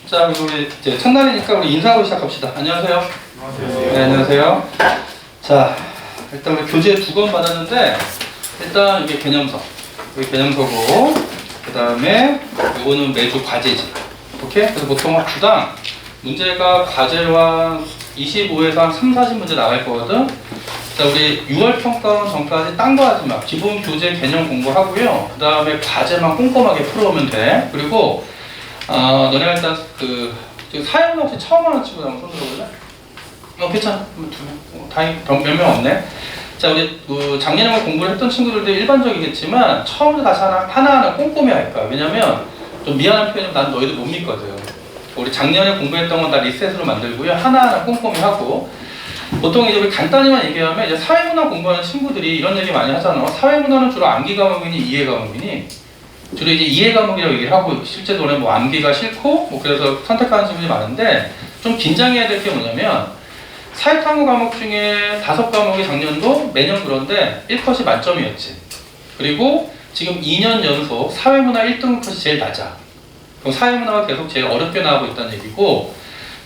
자, 그리고 우리 이제 첫날이니까 우리 인사하고 시작합시다. 안녕하세요. 안녕하세요. 네, 안녕하세요. 자, 일단 우리 교재 2권 받았는데, 일단 이게 개념서. 이게 개념서고, 그 다음에 이거는 매주 과제지. 오케이? 그래서 보통 주당 문제가 과제와 25에서 한 3, 40문제 나갈 거거든. 자, 우리 6월 평가원 전까지 딴 거 하지 마. 기본 교재 개념 공부하고요. 그 다음에 과제만 꼼꼼하게 풀어오면 돼. 그리고 너네가 일단 지금 사연 혹시 처음 하는 친구 한번 손 들어볼래? 괜찮아. 두 명. 다행히 몇 명 없네. 자, 우리 작년에 공부를 했던 친구들도 일반적이겠지만 처음부터 다시 하나하나 꼼꼼히 할 거야. 왜냐면 좀 미안한 표현이면 난 너희들 못 믿거든. 우리 작년에 공부했던 건 다 리셋으로 만들고요. 하나하나 꼼꼼히 하고. 보통 이제 우리 간단히만 얘기하면 이제 사회문화 공부하는 친구들이 이런 얘기 많이 하잖아. 사회문화는 주로 암기 과목이니 이해 과목이니? 주로 이제 이해 과목이라고 얘기를 하고 실제 너네 뭐 암기가 싫고 뭐 그래서 선택하는 친구들이 많은데 좀 긴장해야 될 게 뭐냐면 사회탐구 과목 중에 5과목이 작년도 매년 그런데 1컷이 만점이었지. 그리고 지금 2년 연속 사회문화 1등급 컷이 제일 낮아. 그럼 사회문화가 계속 제일 어렵게 나오고 있다는 얘기고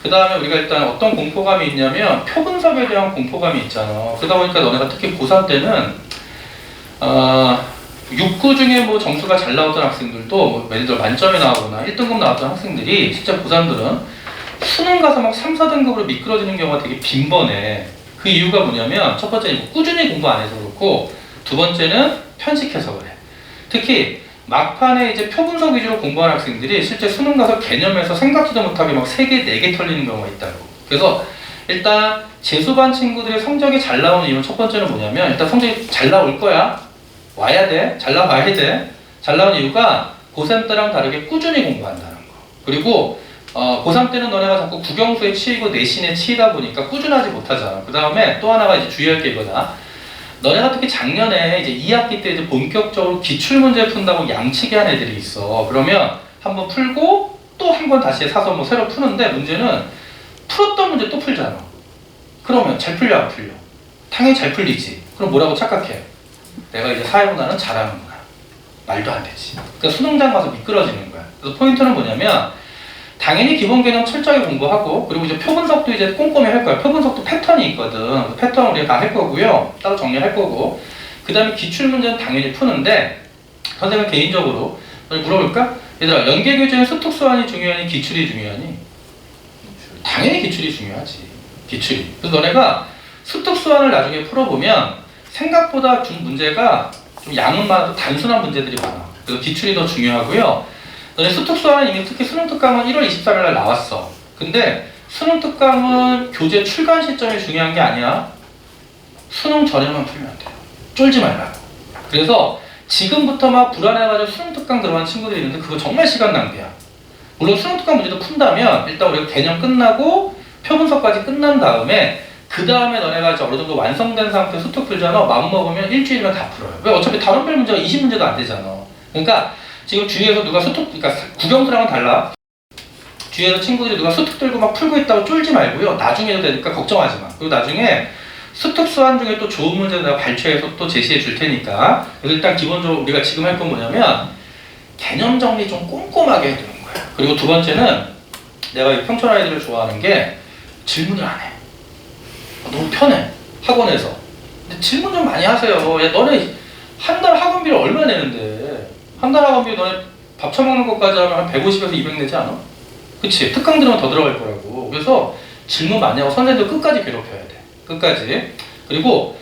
그 다음에 우리가 일단 어떤 공포감이 있냐면 표 분석에 대한 공포감이 있잖아. 그러다 보니까 너네가 특히 고3 때는 6구 중에 뭐 점수가 잘 나왔던 학생들도 뭐 예를 들어 만점이 나오거나 1등급 나왔던 학생들이 진짜 고3들은 수능 가서 막 3, 4등급으로 미끄러지는 경우가 되게 빈번해. 그 이유가 뭐냐면 첫 번째는 꾸준히 공부 안 해서 그렇고 두 번째는 편식해서 그래. 특히 막판에 이제 표 분석 위주로 공부하는 학생들이 실제 수능 가서 개념에서 생각지도 못하게 막 3개, 4개 털리는 경우가 있다고. 그래서 일단 재수반 친구들의 성적이 잘 나오는 이유는 첫 번째는 뭐냐면 일단 성적이 잘 나올 거야. 와야 돼. 잘 나와야 돼. 잘 나온 이유가 고3 때랑 다르게 꾸준히 공부한다는 거. 그리고 고3 때는 너네가 자꾸 국영수에 치이고 내신에 치이다 보니까 꾸준하지 못하잖아. 그 다음에 또 하나가 이제 주의할 게 이거다. 너네가 특히 작년에 이제 2학기 때 이제 본격적으로 기출문제 푼다고 양치기 한 애들이 있어. 그러면 한번 풀고 또 한 번 다시 사서 뭐 새로 푸는데 문제는 풀었던 문제 또 풀잖아. 그러면 잘 풀려 안 풀려? 당연히 잘 풀리지. 그럼 뭐라고 착각해? 내가 이제 사회문화는 잘하는구나. 말도 안 되지. 그러니까 수능장 가서 미끄러지는 거야. 그래서 포인트는 뭐냐면 당연히 기본 개념 철저히 공부하고 그리고 이제 표 분석도 이제 꼼꼼히 할 거야. 표 분석도 패턴이 있거든. 패턴 우리가 다 할 거고요. 따로 정리할 거고. 그 다음에 기출 문제는 당연히 푸는데 선생님은 개인적으로 물어볼까? 얘들아 연계 교재는 수특 수완이 중요하니 기출이 중요하니? 당연히 기출이 중요하지. 기출이. 그래서 너네가 수특 수완을 나중에 풀어보면 생각보다 준 문제가 좀 양은 많아도 단순한 문제들이 많아. 그래서 기출이 더 중요하고요. 너네 수특수화는 이미 특히 수능특강은 1월 23일 날 나왔어. 근데 수능특강은 교재 출간 시점이 중요한 게 아니야. 수능 전에만 풀면 돼요. 쫄지 말라고. 그래서 지금부터 막 불안해가지고 수능특강 들어간 친구들이 있는데 그거 정말 시간 낭비야. 물론 수능특강 문제도 푼다면 일단 우리가 개념 끝나고 표 분석까지 끝난 다음에 그 다음에 너네가 이제 어느 정도 완성된 상태에서 수특 풀잖아. 마음먹으면 일주일이면 다 풀어요. 왜? 어차피 다른별 문제가 20문제도 안 되잖아. 그러니까 지금 주위에서 누가 수특, 그러니까 국영수랑은 달라. 주위에서 친구들이 누가 수특 들고 막 풀고 있다고 쫄지 말고요. 나중에 해도 되니까 걱정하지 마. 그리고 나중에 수특 수완 중에 또 좋은 문제 내가 발췌해서 또 제시해 줄 테니까. 그래서 일단 기본적으로 우리가 지금 할 건 뭐냐면 개념 정리 좀 꼼꼼하게 해두는 거야. 그리고 두 번째는 내가 이 평촌 아이들을 좋아하는 게 질문을 안 해. 너무 편해. 학원에서. 근데 질문 좀 많이 하세요. 야, 너네 한 달 학원비를 얼마 내는데? 한 달 학원비 너네 밥 처먹는 것까지 하면 한 150에서 200 내지 않아? 그치? 특강 들으면 더 들어갈 거라고. 그래서 질문 많이 하고 선생님들 끝까지 괴롭혀야 돼. 끝까지. 그리고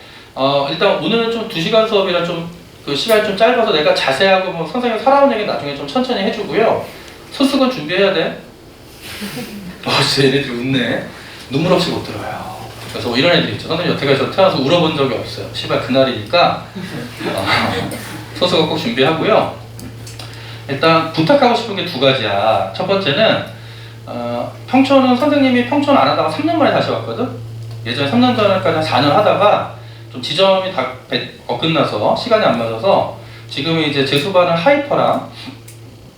일단 오늘은 좀 2시간 수업이라 좀 그 시간이 좀 짧아서 내가 자세하고 뭐 선생님 살아온 얘기 나중에 좀 천천히 해주고요. 소수건 준비해야 돼. 진짜 얘네들이 웃네. 눈물 없이 못 들어요. 그래서 뭐 이런 애들 있죠. 선생님 여태까지 태어나서 울어본 적이 없어요. 시발 그날이니까 소수건 꼭 준비하고요. 일단 부탁하고 싶은 게 2가지야. 첫 번째는 평촌은 선생님이 평촌 안 하다가 3년 만에 다시 왔거든. 예전에 3년 전까지 한 4년 하다가 좀 지점이 다 끝나서 시간이 안 맞아서 지금은 이제 재수반은 하이퍼랑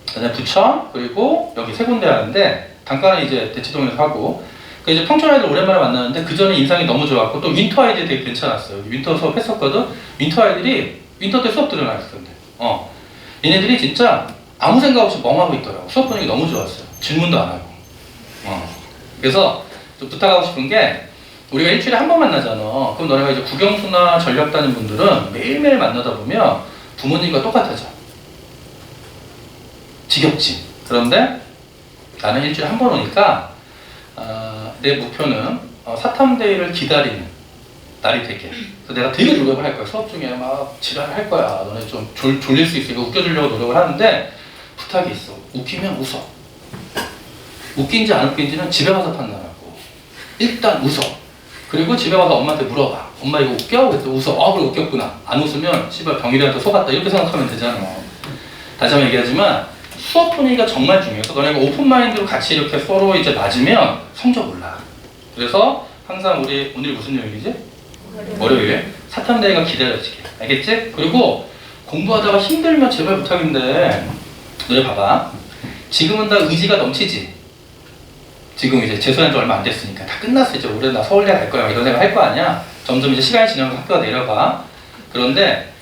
그다음에 부천 그리고 여기 3군데 하는데 단가는 이제 대치동에서 하고 그 이제 평촌 아이들 오랜만에 만나는데 그 전에 인상이 너무 좋았고 또 윈터 아이들이 되게 괜찮았어요. 윈터 수업 했었거든. 윈터 아이들이 윈터 때 수업 들어놨었는데 얘네들이 진짜 아무 생각 없이 멍하고 있더라고. 수업 분위기 너무 좋았어요. 질문도 안 하고. 그래서 좀 부탁하고 싶은 게 우리가 일주일에 한 번 만나잖아. 그럼 너네가 이제 국영수나 전력 다닌 분들은 매일매일 만나다 보면 부모님과 똑같아져. 지겹지. 그런데 나는 일주일에 한 번 오니까 내 목표는 사탐데이를 기다리는 날이 되게. 그래서 내가 되게 노력을 할 거야. 수업 중에 막 지랄을 할 거야. 너네 좀 졸릴 수 있으니까 웃겨주려고 노력을 하는데 부탁이 있어. 웃기면 웃어. 웃긴지 안 웃긴지는 집에 가서 판단하고 일단 웃어. 그리고 집에 가서 엄마한테 물어봐. 엄마 이거 웃겨? 그래서 웃어. 그래 웃겼구나. 안 웃으면 씨발 병일이한테 속았다. 이렇게 생각하면 되잖아. 다시 한번 얘기하지만 수업 분위기가 정말 중요해서 너네가 오픈마인드로 같이 이렇게 서로 이제 맞으면 성적 올라. 그래서 항상 오늘 무슨 요일이지? 월요일에 사탐대회가 기다려지게. 알겠지? 그리고 공부하다가 힘들면 제발 부탁인데 너네 봐봐. 지금은 다 의지가 넘치지? 지금 이제 재수한 지 얼마 안 됐으니까 다 끝났어. 이제 올해 나 서울대 갈 거야. 이런 생각 할 거 아니야? 점점 이제 시간이 지나면서 학교가 내려가. 그런데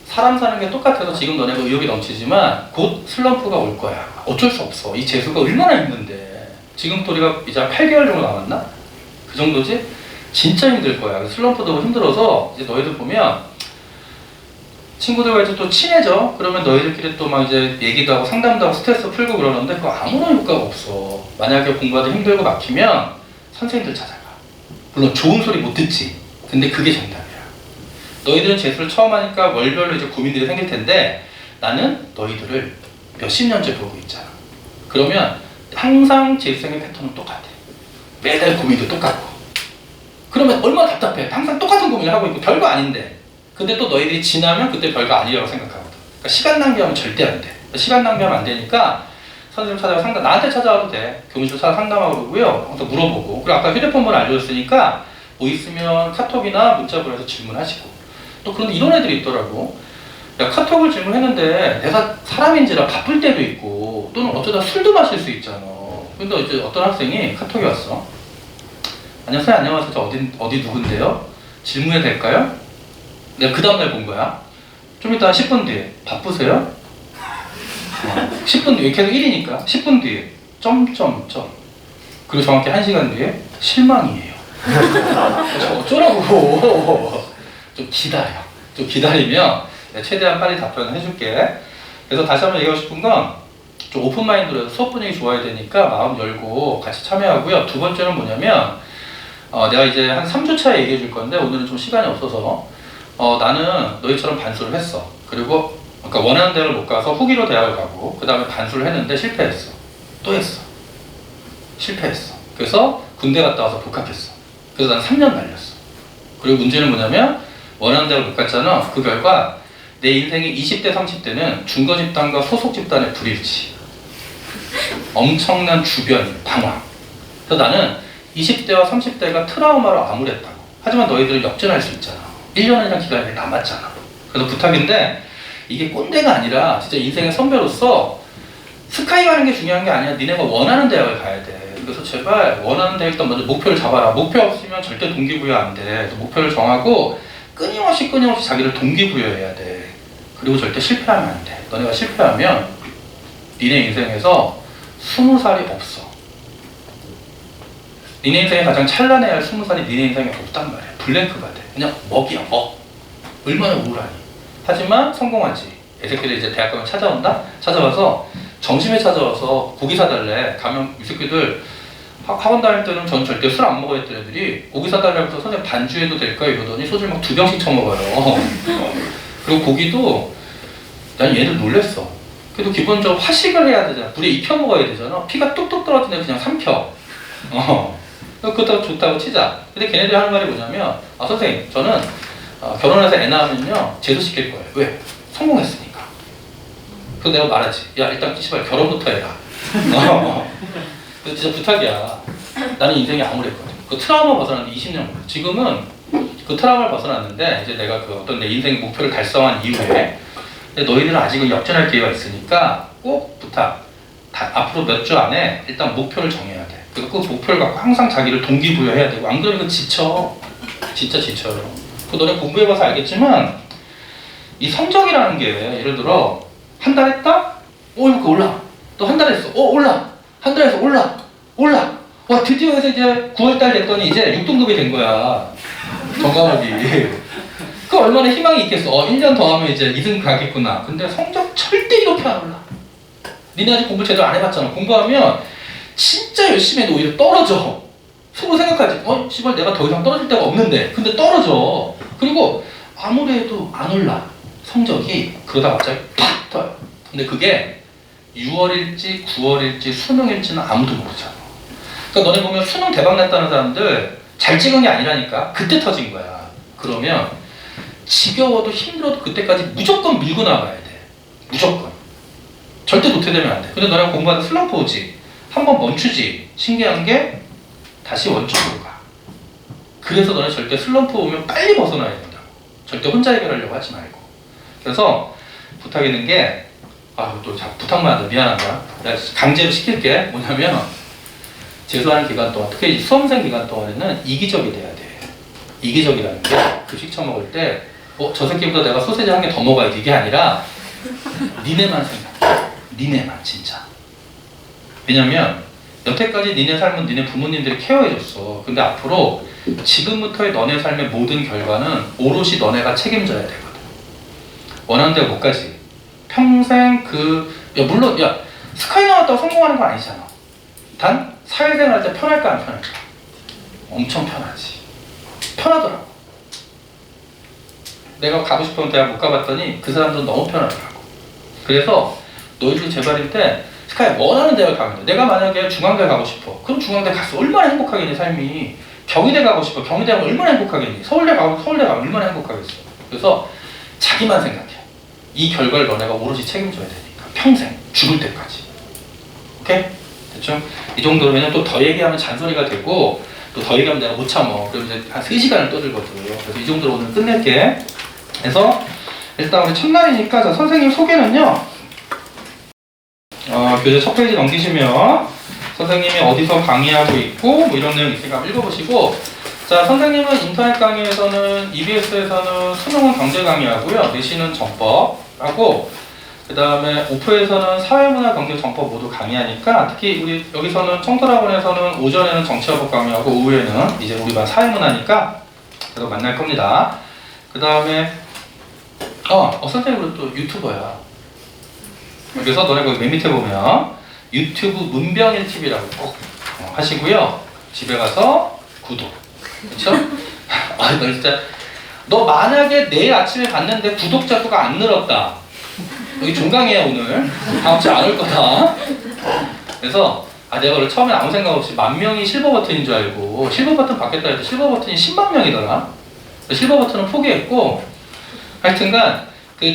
사람 사는 게 똑같아서 지금 너네가 의욕이 넘치지만 곧 슬럼프가 올 거야. 어쩔 수 없어. 이 재수가 얼마나 힘든데. 지금 또 우리가 이제 한 8개월 정도 남았나? 그 정도지? 진짜 힘들 거야. 슬럼프도 힘들어서 이제 너희들 보면 친구들과 이제 또 친해져. 그러면 너희들끼리 또 막 이제 얘기도 하고 상담도 하고 스트레스 풀고 그러는데 그거 아무런 효과가 없어. 만약에 공부하다 힘들고 막히면 선생님들 찾아가. 물론 좋은 소리 못 듣지. 근데 그게 정답이야. 너희들은 재수를 처음 하니까 월별로 이제 고민들이 생길 텐데 나는 너희들을 몇십 년째 보고 있잖아. 그러면 항상 재수생의 패턴은 똑같아. 매달 고민도 똑같고. 그러면 얼마나 답답해. 항상 똑같은 고민을 하고 있고 별거 아닌데. 근데 또 너희들이 지나면 그때 별거 아니라고 생각하거든. 그러니까 시간 낭비하면 절대 안 돼. 시간 낭비하면 안 되니까 선생님 찾아가 상담, 나한테 찾아와도 돼. 교무실 찾아 상담하고 그러고요. 항상 물어보고. 그리고 아까 휴대폰 번호 알려줬으니까 뭐 있으면 카톡이나 문자 보내서 질문하시고. 또 그런 이런 애들이 있더라고. 야, 카톡을 질문했는데 내가 사람인지라 바쁠 때도 있고 또는 어쩌다 술도 마실 수 있잖아. 근데 이제 어떤 학생이 카톡이 왔어. 안녕하세요. 안녕하세요. 저 어디 누군데요? 질문해도 될까요? 내가 그 다음날 본 거야. 좀 이따 10분 뒤에. 바쁘세요? 10분 뒤에. 계속 1이니까 10분 뒤에. 점점점. 그리고 정확히 1시간 뒤에 실망이에요. 어쩌라고. 좀 기다려. 좀 기다리면 내가 최대한 빨리 답변을 해줄게. 그래서 다시 한번 얘기하고 싶은 건 좀 오픈마인드로 해서 수업 분위기 좋아야 되니까 마음 열고 같이 참여하고요. 두 번째는 뭐냐면 내가 이제 한 3주차에 얘기해 줄 건데 오늘은 좀 시간이 없어서 나는 너희처럼 반수를 했어. 그리고 그러니까 원하는 대학을 못 가서 후기로 대학을 가고 그 다음에 반수를 했는데 실패했어. 또 했어. 실패했어. 그래서 군대 갔다 와서 복학했어. 그래서 난 3년 날렸어. 그리고 문제는 뭐냐면 원하는 대학을 못 갔잖아. 그 결과 내 인생의 20대, 30대는 중거 집단과 소속 집단의 불일치. 엄청난 주변 방황. 그래서 나는 20대와 30대가 트라우마로 암울했다고. 하지만 너희들은 역전할 수 있잖아. 1년이라는 기간이 남았잖아. 그래서 부탁인데 이게 꼰대가 아니라 진짜 인생의 선배로서 스카이 가는 게 중요한 게 아니야. 니네가 원하는 대학을 가야 돼. 그래서 제발 원하는 대학 일단 먼저 목표를 잡아라. 목표 없으면 절대 동기부여 안 돼. 목표를 정하고 끊임없이 자기를 동기부여해야 돼. 그리고 절대 실패하면 안 돼. 너네가 실패하면 니네 인생에서 20살이 없어. 니네 인생에 가장 찬란해야 할 20살이 니네 인생에 없단 말이야. 블랭크가 돼. 그냥 먹이야, 먹. 얼마나 우울하니. 하지만 성공하지. 애새끼들이 이제 대학 가면 찾아온다? 찾아와서 점심에 찾아와서 고기 사달래. 가면 이 새끼들 학원 다닐 때는 전 절대 술 안 먹어야 했던 애들이 고기 사달라고 해서 선생님 반주해도 될까 이러더니 소주를 막 2병씩 처먹어요. 그리고 고기도 난 얘들 놀랬어. 그래도 기본적으로 화식을 해야 되잖아. 물에 익혀 먹어야 되잖아. 피가 뚝뚝 떨어지는데 그냥 삼켜. 그것도 좋다고 치자. 근데 걔네들이 하는 말이 뭐냐면 선생님 저는 결혼해서 애 낳으면요 재수시킬 거예요. 왜? 성공했으니까. 그래서 내가 말하지. 야 일단 씨발 결혼부터 해라. 그래서 진짜 부탁이야. 나는 인생이 암울했거든. 그 트라우마 벗어났는데 20년 걸려. 지금은 그 트라우마를 벗어났는데 이제 내가 그 어떤 내 인생 목표를 달성한 이후에 근데 너희들은 아직은 역전할 기회가 있으니까 꼭 부탁. 앞으로 몇 주 안에 일단 목표를 정해야 돼. 그래서 그 목표를 갖고 항상 자기를 동기부여해야 되고 안 그러면 지쳐. 진짜 지쳐요. 그 너네 공부해봐서 알겠지만 이 성적이라는 게 예를 들어 한 달 했다? 이렇게 올라. 또 한 달 했어. 올라. 한 달 해서 올라. 와 와, 드디어 해서 이제 9월달 됐더니 이제 6등급이 된 거야. 전과목이. 그 얼마나 희망이 있겠어. 1년 더 하면 이제 2등 가겠구나. 근데 성적 절대 이렇게 안 올라. 니네 아직 공부 제대로 안 해봤잖아. 공부하면 진짜 열심히 해도 오히려 떨어져. 속으로 생각하지. 씨발 내가 더 이상 떨어질 데가 없는데. 근데 떨어져. 그리고 아무리 해도 안 올라. 성적이. 그러다 갑자기 팍 떠요. 근데 그게 6월일지 9월일지 수능일지는 아무도 모르잖아. 그러니까 너네 보면 수능 대박 났다는 사람들 잘 찍은 게 아니라니까. 그때 터진 거야. 그러면 지겨워도 힘들어도 그때까지 무조건 밀고 나가야 돼. 무조건. 절대 도태되면 안 돼. 근데 너네가 공부하다 슬럼프 오지. 한번 멈추지. 신기한 게 다시 원점으로 가. 그래서 너네 절대 슬럼프 오면 빨리 벗어나야 된다고. 절대 혼자 해결하려고 하지 말고. 그래서 부탁이는 게 또 부탁만 하다 미안하다. 내가 강제로 시킬게. 뭐냐면 재수하는 기간 동안, 특히 수험생 기간 동안에는 이기적이 돼야 돼. 이기적이라는 게 급식 처먹을 때 저 새끼보다 내가 소세지 한 개 더 먹어야지 이게 아니라 니네만 생각해. 니네만 진짜. 왜냐면 여태까지 니네 삶은 니네 부모님들이 케어해줬어. 근데 앞으로 지금부터의 너네 삶의 모든 결과는 오롯이 너네가 책임져야 되거든. 원하는 데가 못 가지. 평생 물론 스카이 나왔다고 성공하는 건 아니잖아. 단 사회생활 할 때 편할까 안 편할까? 엄청 편하지. 편하더라고. 내가 가고 싶은 대학 못 가봤더니 그 사람들은 너무 편하더라고. 그래서 너희들 제발일 때 스카이 원하는 대학을 가면 돼. 내가 만약에 중앙대 가고 싶어. 그럼 중앙대 갔어. 얼마나 행복하겠니 삶이. 경희대 가고 싶어. 경희대 가면 얼마나 행복하겠니. 서울대 가면 얼마나 행복하겠어. 그래서 자기만 생각해. 이 결과를 너네가 오롯이 책임져야 되니까. 평생 죽을 때까지. 오케이? 대충 이 정도면 또 더 얘기하면 잔소리가 되고 또 더 얘기하면 내가 못 참어. 그럼 이제 한 3시간을 떠들거든. 그래서 이 정도로 오늘 끝낼게. 그래서 일단 우리 첫날이니까 자, 선생님 소개는요. 교재 첫 페이지 넘기시면 선생님이 어디서 강의하고 있고 뭐 이런 내용 있으니까 읽어보시고, 자, 선생님은 인터넷 강의에서는 EBS에서는 수능은 경제 강의하고요. 내신은 정법하고 그 다음에 오프에서는 사회문화 경제 정법 모두 강의하니까 특히 우리 여기서는 청설학원에서는 오전에는 정치화법 강의하고 오후에는 이제 우리 반 사회문화니까 계속 만날 겁니다. 그 다음에 선생님 또 유튜버야. 그래서 너네 거기 맨 밑에 보면 유튜브 문병일 TV라고 꼭 하시고요. 집에 가서 구독. 그쵸? 너 진짜 너 만약에 내일 아침에 봤는데 구독자 수가 안 늘었다. 여기 종강이야 오늘. 다음 주에 안 올 거다. 그래서 내가 원래 처음에 아무 생각 없이 10,000명이 실버 버튼인 줄 알고 실버 버튼 받겠다 해도 실버 버튼이 10만 명이더라. 실버 버튼은 포기했고, 하여튼간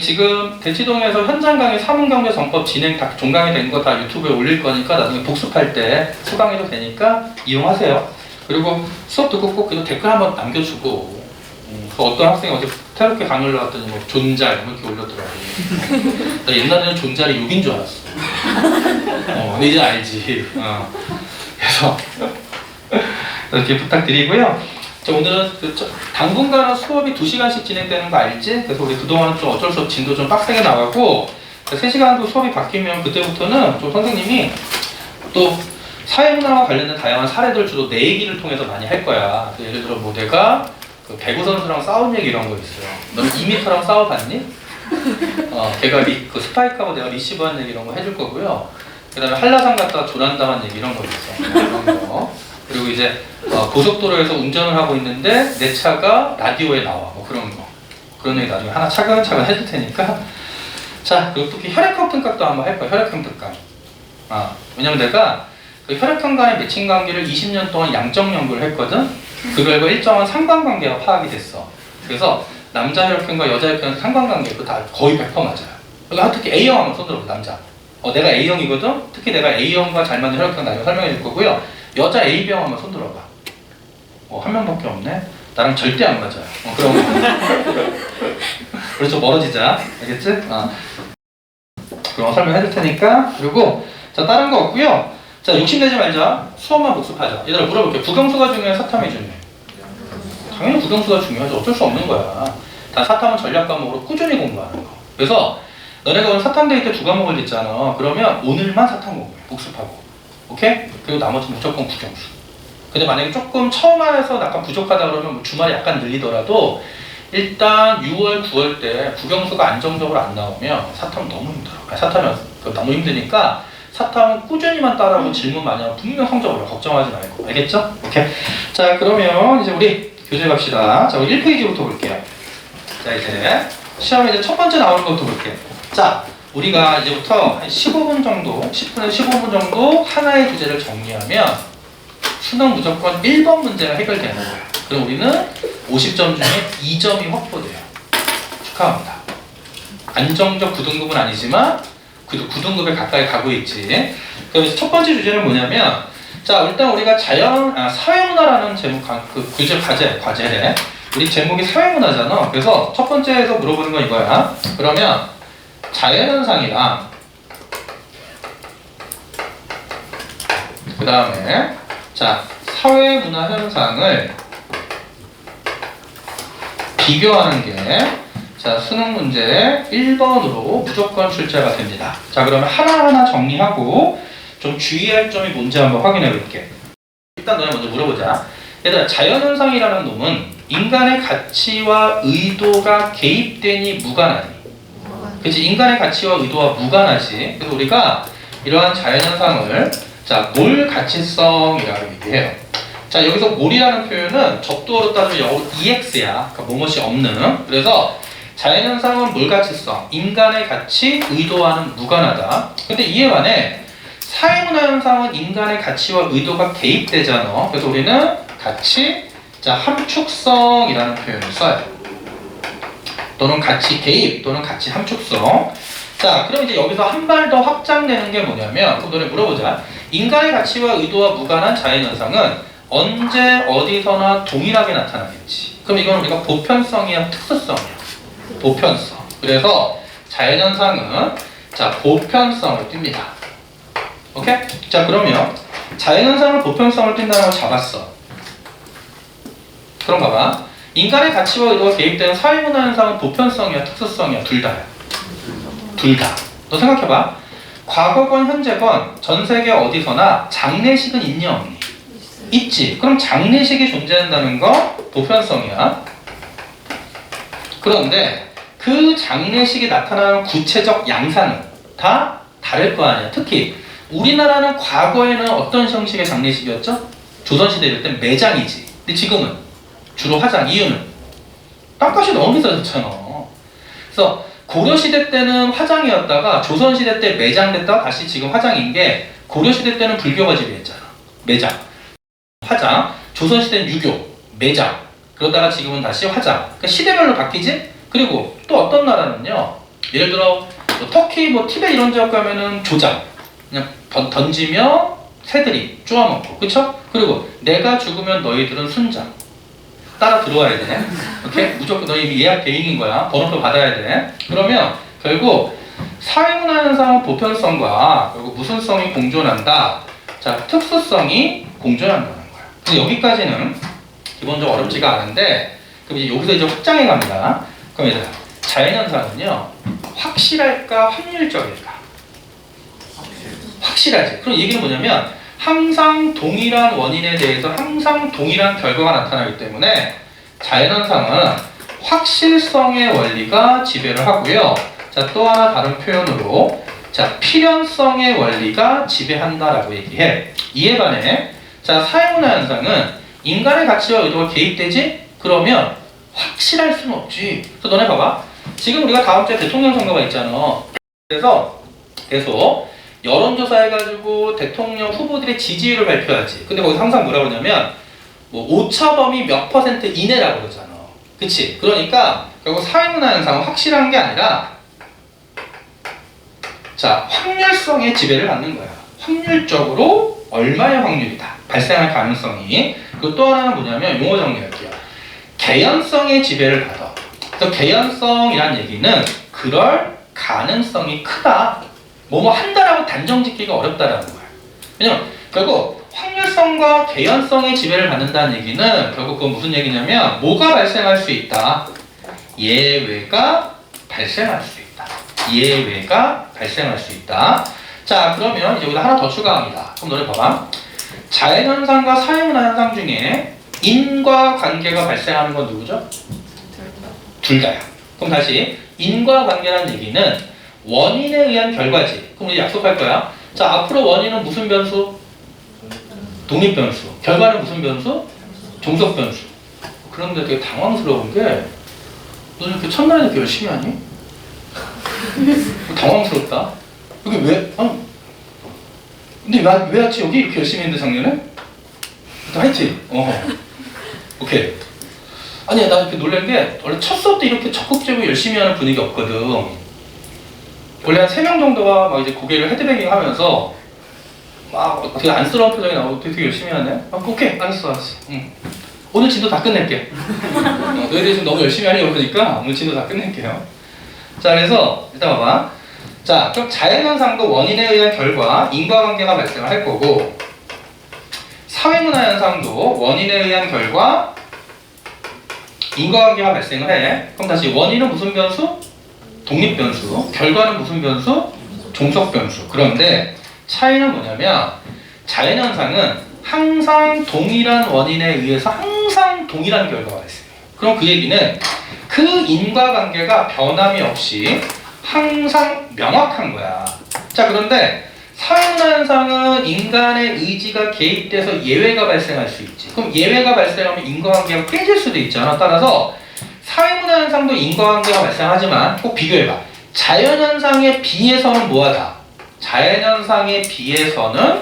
지금 대치동에서 현장 강의 사문경제 정법 진행 다 종강이 된 거 다 유튜브에 올릴 거니까 나중에 복습할 때 수강해도 되니까 이용하세요. 그리고 수업 듣고 꼭 댓글 한번 남겨주고, 어떤 학생이 어제 새롭게 강의를 나왔더니 뭐 존잘 이렇게 올렸더라고. 나 옛날에는 존잘이 욕인 줄 알았어. 근데 이제 알지. 그래서 이렇게 부탁드리고요. 자, 오늘은 당분간은 수업이 2시간씩 진행되는 거 알지? 그래서 우리 그동안 좀 어쩔 수 없이 진도 좀 빡세게 나가고 3시간도 수업이 바뀌면 그때부터는 좀 선생님이 또 사회문화와 관련된 다양한 사례들 주로 내 얘기를 통해서 많이 할 거야. 예를 들어 뭐 내가 배구 선수랑 싸운 얘기 이런 거 있어요. 너 2m랑 싸워봤니? 걔가 스파이크하고 내가 리시브한 얘기 이런 거 해줄 거고요. 그 다음에 한라산 갔다가 조난당한 얘기 이런 거 있어. 이런 거. 그리고 이제 고속도로에서 운전을 하고 있는데 내 차가 라디오에 나와. 뭐 그런 거. 그런 얘기 나중에 하나 차근차근 해줄 테니까. 자, 그리고 특히 혈액형 등급도 한번 할 거야. 혈액형 등급. 왜냐면 내가 그 혈액형 간의 매칭 관계를 20년 동안 양적 연구를 했거든. 그 결과 일정한 상관관계가 파악이 됐어. 그래서 남자 혈액형과 여자 혈액형 상관관계 다 거의 100% 맞아요. 그러니까 특히 A형 한번 손들어봐. 남자. 내가 A형이거든. 특히 내가 A형과 잘 맞는 혈액형 나중에 설명해 줄 거고요. 여자 A병 한번 손들어봐. 한 명밖에 없네. 나랑 절대 안 맞아요. 그런 거. 그래서 멀어지자. 알겠지? 그런 거 설명해 줄 테니까. 그리고 자, 다른 거 없고요. 자, 욕심내지 말자. 수업만 복습하자. 얘들아 물어볼게. 국영수가 중요해? 사탐이 중요해? 당연히 국영수가 중요하죠. 어쩔 수 없는 거야. 다 사탐은 전략 과목으로 꾸준히 공부하는 거. 그래서 너네가 오늘 사탐 데이 때 2과목을 듣잖아. 그러면 오늘만 사탐 공부해. 복습하고. 오케이? 그리고 나머지는 무조건 국영수. 근데 만약에 조금 처음 해서 약간 부족하다 그러면 뭐 주말에 약간 늘리더라도 일단 6월, 9월 때 국영수가 안정적으로 안 나오면 사탐 너무 힘들어. 사탐이 너무 힘드니까 사탐은 꾸준히만 따라하고 질문 많이 하면 분명 성적 올라. 걱정하지 말고. 알겠죠? 오케이. 자, 그러면 이제 우리 교재 갑시다. 자, 우리 1페이지부터 볼게요. 자, 이제 시험에 이제 첫 번째 나오는 것부터 볼게요. 자, 우리가 이제부터 한 15분 정도, 10분에서 15분 정도 하나의 주제를 정리하면 수능 무조건 1번 문제가 해결되는 거예요. 그럼 우리는 50점 중에 2점이 확보돼요. 축하합니다. 안정적 9등급은 아니지만 그래도 9등급에 가까이 가고 있지. 그래서 첫 번째 주제는 뭐냐면, 자, 일단 우리가 사회문화라는 제목, 그 교재 과제래. 우리 제목이 사회문화잖아. 그래서 첫 번째에서 물어보는 건 이거야. 그러면 자연현상이랑 그 다음에 자, 사회문화 현상을 비교하는 게 자, 수능 문제 1번으로 무조건 출제가 됩니다. 자, 그러면 하나하나 정리하고 좀 주의할 점이 뭔지 한번 확인해 볼게. 일단 너네 먼저 물어보자. 얘들아, 자연현상이라는 놈은 인간의 가치와 의도가 개입되니 무관하니. 그치? 인간의 가치와 의도와 무관하지. 그래서 우리가 이러한 자연현상을 자, 몰 가치성이라고 얘기해요. 자, 여기서 몰이라는 표현은 접두어로 따지면 영어로 EX야. 그러니까 뭐뭇이 없는. 그래서 자연현상은 몰가치성, 인간의 가치, 의도와는 무관하다. 근데 이에 반해 사회문화현상은 인간의 가치와 의도가 개입되잖아. 그래서 우리는 가치, 자, 함축성이라는 표현을 써요. 또는 가치 개입, 또는 가치 함축성. 자, 그럼 이제 여기서 한 발 더 확장되는 게 뭐냐면, 그럼 너네 물어보자. 인간의 가치와 의도와 무관한 자연현상은 언제 어디서나 동일하게 나타나겠지. 그럼 이건 우리가 보편성이야, 특수성이야? 보편성. 그래서 자연현상은 자, 보편성을 띱니다. 오케이? 자, 그러면 자연현상을 보편성을 띈다는 걸 잡았어. 그런가 봐. 인간의 가치와 의도가 개입되는 사회문화 현상은 보편성이야, 특수성이야? 둘 다야. 둘 다. 너 생각해봐. 과거건 현재건 전 세계 어디서나 장례식은 있니 없니? 있지. 그럼 장례식이 존재한다는 거 보편성이야. 그런데 그 장례식이 나타나는 구체적 양상은 다 다를 거 아니야. 특히 우리나라는 과거에는 어떤 형식의 장례식이었죠? 조선시대 이럴 땐 매장이지. 근데 지금은 주로 화장. 이유는 땅값이 너무 비싸졌잖아. 그래서 고려시대 때는 화장이었다가 조선시대 때 매장됐다가 다시 지금 화장인 게, 고려시대 때는 불교가 지배했잖아. 매장, 화장. 조선시대는 유교, 매장. 그러다가 지금은 다시 화장. 그러니까 시대별로 바뀌지? 그리고 또 어떤 나라는요, 예를 들어 뭐 터키, 뭐 티베트 이런 지역 가면은 조장. 그냥 던지며 새들이 쪼아먹고, 그쵸? 그리고 내가 죽으면 너희들은 순장. 따라 들어와야 돼. 오케이? 무조건 너희 예약 대행인 거야. 번호표 받아야 돼. 그러면 결국 사회문화 현상은 보편성과 그리고 무슨성이 공존한다. 자, 특수성이 공존한다는 거야. 근데 여기까지는 기본적으로 어렵지가 않은데, 그럼 이제 여기서 이제 확장해 갑니다. 그럼 이제 자연현상은요, 확실할까 확률적일까? 확실하지. 그럼 얘기는 뭐냐면, 항상 동일한 원인에 대해서 항상 동일한 결과가 나타나기 때문에 자연현상은 확실성의 원리가 지배를 하고요. 자, 또 하나 다른 표현으로 자, 필연성의 원리가 지배한다라고 얘기해. 이에 반해 자, 사회문화 현상은 인간의 가치와 의도가 개입되지? 그러면 확실할 수는 없지. 그래서 너네 봐봐. 지금 우리가 다음 주에 대통령 선거가 있잖아. 그래서 계속 여론조사해가지고 대통령 후보들의 지지율을 발표하지. 근데 거기서 항상 뭐라고 그러냐면 뭐 오차범위 몇 % 이내라고 그러잖아. 그치? 그러니까 결국 사회문화 현상은 확실한 게 아니라 자, 확률성의 지배를 받는 거야. 확률적으로 얼마의 확률이다 발생할 가능성이. 그리고 또 하나는 뭐냐면 용어 정리할게요. 개연성의 지배를 받아. 그래서 개연성이란 얘기는 그럴 가능성이 크다. 뭐뭐 한다라고 단정 짓기가 어렵다라는 거야. 왜냐면 결국 확률성과 개연성의 지배를 받는다는 얘기는 결국 그건 무슨 얘기냐면 뭐가 발생할 수 있다. 예외가 발생할 수 있다. 예외가 발생할 수 있다. 자, 그러면 이제 여기다 하나 더 추가합니다. 그럼 너네 봐봐. 자연현상과 사회문화현상 중에 인과관계가 발생하는 건 누구죠? 둘 다야. 그럼 다시 인과관계라는 얘기는 원인에 의한 결과지. 그럼 우리 약속할 거야. 자, 앞으로 원인은 무슨 변수? 독립변수. 결과는 무슨 변수? 종속변수. 그런데 되게 당황스러운 게 너는 그 첫날에 이렇게 열심히 하니? 당황스럽다. 여기 왜? 근데 왜 왔지? 여기 이렇게 열심히 했는데 작년에? 하이트. 오케이. 아니야, 나 이렇게 놀란 게 원래 첫 수업 때 이렇게 적극적으로 열심히 하는 분위기 없거든. 원래 한 3명 정도가 막 이제 고개를 헤드뱅잉 하면서 막 되게 안쓰러운 표정이 나오고 되게 열심히 하네. 오케이, 알았어. 오늘 진도 다 끝낼게. 너희들이 지금 너무 열심히 하려고 그러니까 오늘 진도 다 끝낼게요. 자, 그래서 일단 봐봐. 자, 그럼 자연현상도 원인에 의한 결과, 인과관계가 발생을 할 거고, 사회문화현상도 원인에 의한 결과, 인과관계가 발생을 해. 그럼 다시 원인은 무슨 변수? 독립변수. 결과는 무슨 변수? 종속변수. 그런데 차이는 뭐냐면 자연현상은 항상 동일한 원인에 의해서 항상 동일한 결과가 있어요. 그럼 그 얘기는 그 인과관계가 변함이 없이 항상 명확한 거야. 자, 그런데 사회문화현상은 인간의 의지가 개입돼서 예외가 발생할 수 있지. 그럼 예외가 발생하면 인과관계가 깨질 수도 있잖아. 따라서 사회문화현상도 인과관계가 발생하지만 꼭 비교해봐. 자연현상에 비해서는 뭐하다? 자연현상에 비해서는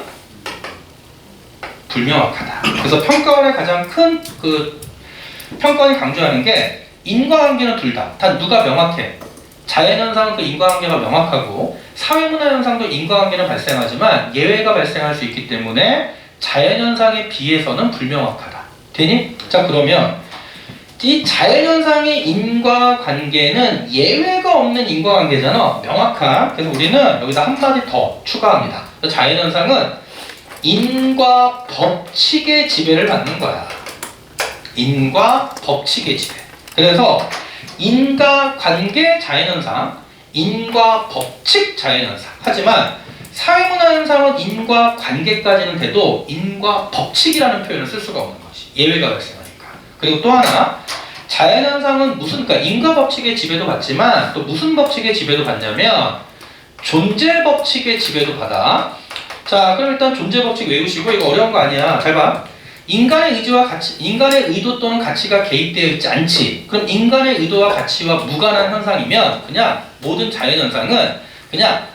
불명확하다. 그래서 평가원의 가장 큰 평가원이 강조하는 게 인과관계는 둘 다. 단 누가 명확해? 자연현상은 그 인과관계가 명확하고 사회문화현상도 인과관계는 발생하지만 예외가 발생할 수 있기 때문에 자연현상에 비해서는 불명확하다. 되니? 자, 그러면 이 자연현상의 인과관계는 예외가 없는 인과관계잖아. 명확한. 그래서 우리는 여기다 한마디 더 추가합니다. 자연현상은 인과 법칙의 지배를 받는 거야. 인과 법칙의 지배. 그래서 인과관계 자연현상, 인과법칙 자연현상. 하지만 사회문화현상은 인과관계까지는 돼도 인과법칙이라는 표현을 쓸 수가 없는 것이 예외가 발생하니까. 그리고 또 하나, 자연현상은 그러니까 인과법칙의 지배도 받지만 또 무슨 법칙의 지배도 받냐면 존재법칙의 지배도 받아. 자, 그럼 일단 존재법칙 외우시고, 이거 어려운 거 아니야. 잘 봐. 인간의 의지와 가치, 인간의 의도 또는 가치가 개입되어 있지 않지. 그럼 인간의 의도와 가치와 무관한 현상이면 그냥 모든 자연현상은 그냥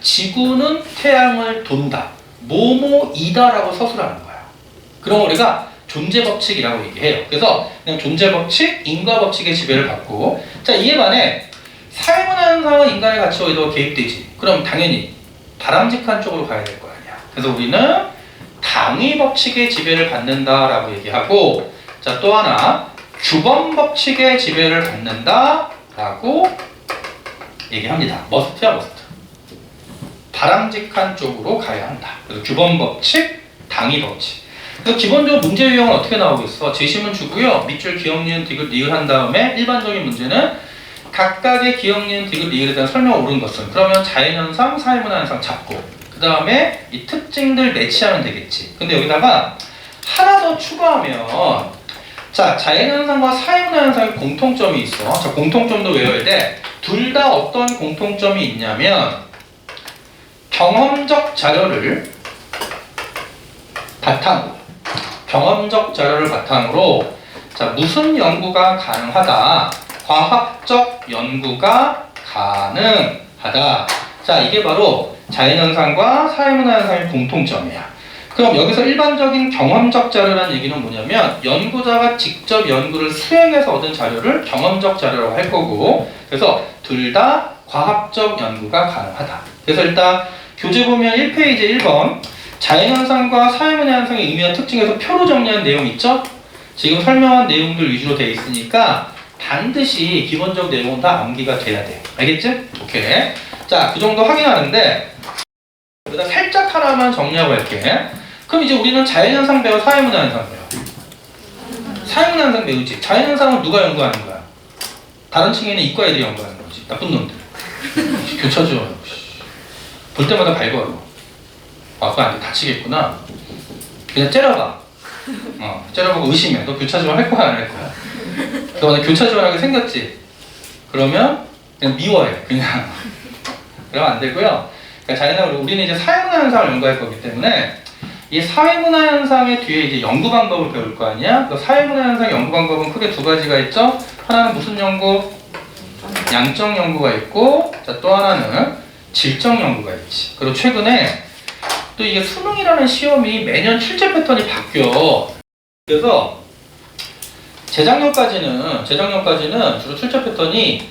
지구는 태양을 돈다. 뭐뭐이다라고 서술하는 거야. 그럼 우리가 존재법칙이라고 얘기해요. 그래서 그냥 존재법칙, 인과법칙의 지배를 받고, 자, 이에 반해 사회문화현상은 인간의 가치와 의도가 개입되지. 그럼 당연히 바람직한 쪽으로 가야 될 거 아니야. 그래서 우리는 당위법칙의 지배를 받는다라고 얘기하고, 자, 또 하나 규범법칙의 지배를 받는다라고 얘기합니다. 머스트야, 머스트. 바람직한 쪽으로 가야 한다. 그래서 규범법칙, 당위법칙. 그래서 기본적으로 문제 유형은 어떻게 나오겠어? 제시문 주고요. 밑줄 기억, 니은, 디귿, 리을 한 다음에 일반적인 문제는 각각의 기억, 니은, 디귿, 리을에 대한 설명을 옳은 것은, 그러면 자연현상, 사회문화현상 잡고 그 다음에 이 특징들 매치하면 되겠지. 근데 여기다가 하나 더 추가하면, 자, 자연현상과 사회문화현상의 공통점이 있어. 자, 공통점도 외워야 돼. 둘 다 어떤 공통점이 있냐면 경험적 자료를 바탕으로 자, 무슨 연구가 가능하다? 과학적 연구가 가능하다. 자, 이게 바로 자연현상과 사회문화현상의 공통점이야. 그럼 여기서 일반적인 경험적 자료라는 얘기는 뭐냐면 연구자가 직접 연구를 수행해서 얻은 자료를 경험적 자료라고 할 거고, 그래서 둘 다 과학적 연구가 가능하다. 그래서 일단 교재 보면 1페이지 1번 자연현상과 사회문화현상의 의미와 특징에서 표로 정리한 내용 있죠? 지금 설명한 내용들 위주로 되어 있으니까 반드시 기본적 내용은 다 암기가 돼야 돼. 알겠지? 오케이. 자, 그 정도 확인하는데 여기다 살짝 하나만 정리하고 할게. 그럼 이제 우리는 자연현상 배워, 사회문화현상 배워? 사회문화현상 배우지. 자연현상은 누가 연구하는 거야? 다른 층에는 이과 애들이 연구하는 거지. 나쁜 놈들. 교차죠. 볼 때마다 발버려. 아, 그거 안 돼. 다치겠구나. 그냥 째려봐. 째려보고 의심해. 너 교차 지원 할 거야, 안 할 거야? 너 만약 교차 지원하게 생겼지? 그러면 그냥 미워해. 그냥. 그러면 안 되고요. 그러니까 자기는 우리는 이제 사회문화 현상을 연구할 거기 때문에 이 사회문화 현상의 뒤에 이제 연구 방법을 배울 거 아니야? 그 사회문화 현상 연구 방법은 크게 두 가지가 있죠. 하나는 무슨 연구? 양적 연구가 있고, 자, 또 하나는 질적 연구가 있지. 그리고 최근에 또 이게 수능이라는 시험이 매년 출제 패턴이 바뀌어. 그래서 재작년까지는 주로 출제 패턴이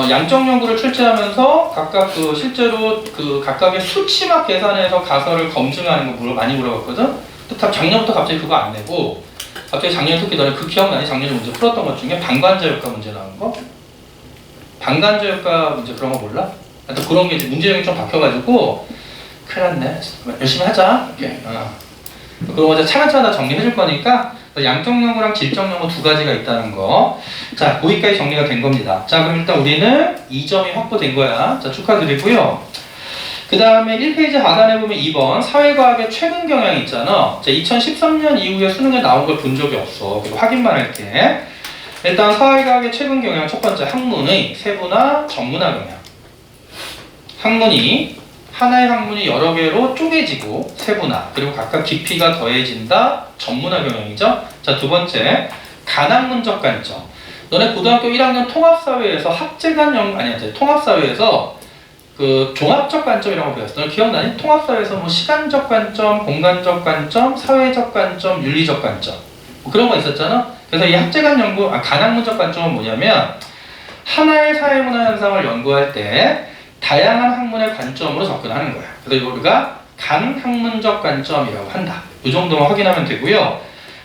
양적 연구를 출제하면서 각각 실제로 각각의 수치막 계산해서 가설을 검증하는 거 많이 물어봤거든. 또 작년부터 갑자기 그거 안 내고 갑자기 작년 특히 너네 그 기억나니? 작년에 문제 풀었던 것 중에 방관자효과 문제 나온 거? 방관자효과 문제 그런 거 몰라? 또 그런 게 이제 문제형이 좀 바뀌어가지고 큰일 났네. 열심히 하자. 이렇게. 그런 거 이제 차근차근 다 정리해 줄 거니까 양적 연구랑 질적 연구 두 가지가 있다는 거. 자, 거기까지 정리가 된 겁니다. 자, 그럼 일단 우리는 2점이 확보된 거야. 자, 축하드리고요. 그 다음에 1페이지 하단에 보면 2번 사회과학의 최근 경향이 있잖아. 자, 2013년 이후에 수능에 나온 걸 본 적이 없어. 그리고 확인만 할게. 일단 사회과학의 최근 경향 첫 번째 학문의 세분화, 전문화 경향. 하나의 학문이 여러 개로 쪼개지고 세분화, 그리고 각각 깊이가 더해진다, 전문화 경향이죠. 자, 두 번째 간학문적 관점. 너네 고등학교 1학년 통합사회에서 통합사회에서 그 종합적 관점이라고 배웠어. 너 기억나니? 통합사회에서 뭐 시간적 관점, 공간적 관점, 사회적 관점, 윤리적 관점 뭐 그런 거 있었잖아. 그래서 이 학제간 연구, 간학문적 관점은 뭐냐면 하나의 사회문화 현상을 연구할 때 다양한 학문의 관점으로 접근하는 거야. 그래서 이걸 우리가 간학문적 관점이라고 한다. 이 정도만 확인하면 되고요.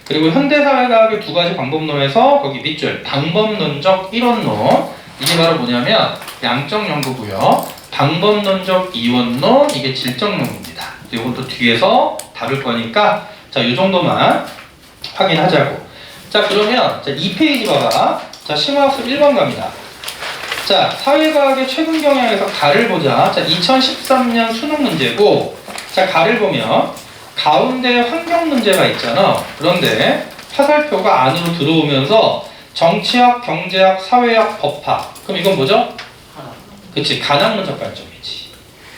그리고 현대사회과학의 두 가지 방법론에서 거기 밑줄 방법론적 이론론, 이게 바로 뭐냐면 양적 연구고요. 방법론적 이원론, 이게 질적 연구입니다. 이건 또 뒤에서 다룰 거니까 자, 이 정도만 확인하자고. 자, 그러면 자, 2페이지 봐봐. 자, 심화학습 1번 갑니다. 자, 사회과학의 최근 경향에서 가를 보자. 자, 2013년 수능 문제고, 자, 가를 보면 가운데 환경 문제가 있잖아. 그런데 화살표가 안으로 들어오면서 정치학, 경제학, 사회학, 법학. 그럼 이건 뭐죠? 그치, 간학문적 관점이지.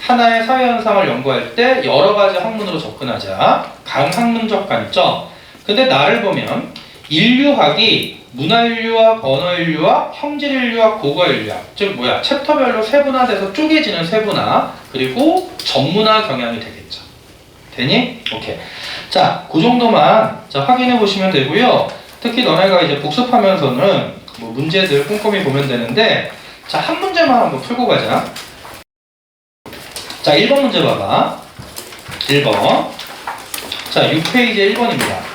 하나의 사회 현상을 연구할 때 여러 가지 학문으로 접근하자. 간학문적 관점. 근데 나를 보면 인류학이 문화인류학, 언어인류학, 형질인류학, 고거인류학, 즉 챕터별로 세분화돼서 쪼개지는 세분화, 그리고 전문화 경향이 되겠죠. 되니? 오케이. 자, 그 정도만 확인해 보시면 되고요. 특히 너네가 이제 복습하면서는 뭐 문제들 꼼꼼히 보면 되는데, 자, 한 문제만 한번 풀고 가자. 자, 1번 문제 봐봐. 1번. 자, 6페이지에 1번입니다.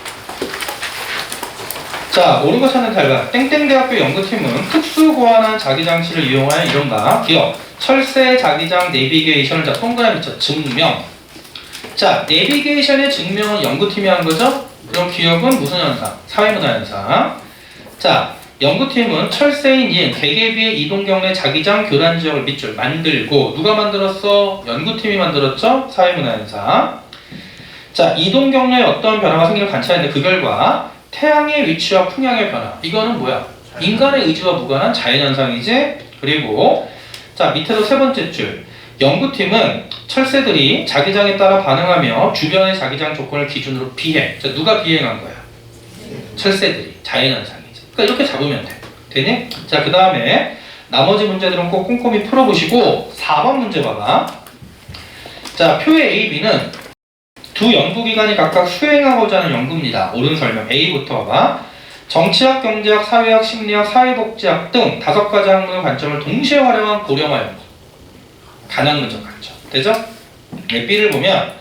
자, 모르고 찾는 탈락. 땡땡대학교 연구팀은 특수고안한 자기장치를 이용하여 이른바 기업 철새 자기장 내비게이션을 자 동그라미 쳐 증명. 자, 내비게이션의 증명은 연구팀이 한 거죠? 그럼 기업은 무슨 현상? 사회문화 현상. 자, 연구팀은 철새인 이행, 대개비의 이동 경로의 자기장 교란 지역을 밑줄 만들고, 누가 만들었어? 연구팀이 만들었죠? 사회문화 현상. 자, 이동 경로에 어떤 변화가 생기는 관찰했는데 그 결과 태양의 위치와 풍향의 변화. 이거는 뭐야? 인간의 의지와 무관한 자연현상이지. 그리고 자, 밑에서 세 번째 줄. 연구팀은 철새들이 자기장에 따라 반응하며 주변의 자기장 조건을 기준으로 비행. 자, 누가 비행한 거야? 철새들이. 자연현상이지. 그러니까 이렇게 잡으면 돼. 되니? 자, 그 다음에 나머지 문제들은 꼭 꼼꼼히 풀어보시고 4번 문제 봐봐. 자, 표의 A, B는 두 연구기관이 각각 수행하고자 하는 연구입니다. 옳은 설명. A부터 봐봐. 정치학, 경제학, 사회학, 심리학, 사회복지학 등 5가지 학문의 관점을 동시에 활용한 고령화 연구. 간학문적 관점. 되죠? 네, B를 보면